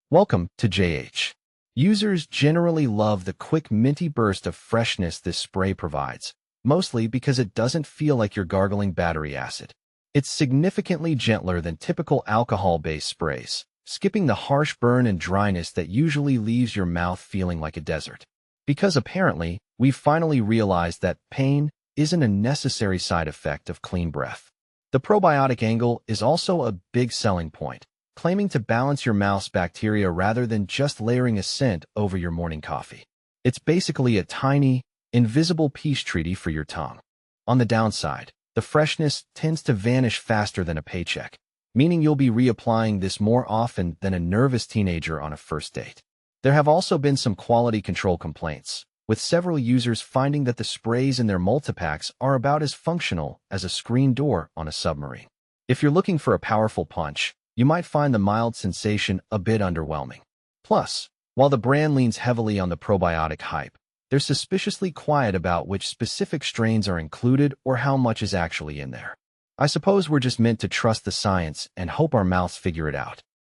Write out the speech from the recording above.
Welcome to JH. Users generally love the quick minty burst of freshness this spray provides, mostly because it doesn't feel like you're gargling battery acid. It's significantly gentler than typical alcohol-based sprays, skipping the harsh burn and dryness that usually leaves your mouth feeling like a desert. Because apparently, we've finally realized that pain isn't a necessary side effect of clean breath. The probiotic angle is also a big selling point, claiming to balance your mouth's bacteria rather than just layering a scent over your morning coffee. It's basically a tiny, invisible peace treaty for your tongue. On the downside, the freshness tends to vanish faster than a paycheck, meaning you'll be reapplying this more often than a nervous teenager on a first date. There have also been some quality control complaints, with several users finding that the sprays in their multipacks are about as functional as a screen door on a submarine. If you're looking for a powerful punch, you might find the mild sensation a bit underwhelming. Plus, while the brand leans heavily on the probiotic hype, they're suspiciously quiet about which specific strains are included or how much is actually in there. I suppose we're just meant to trust the science and hope our mouths figure it out.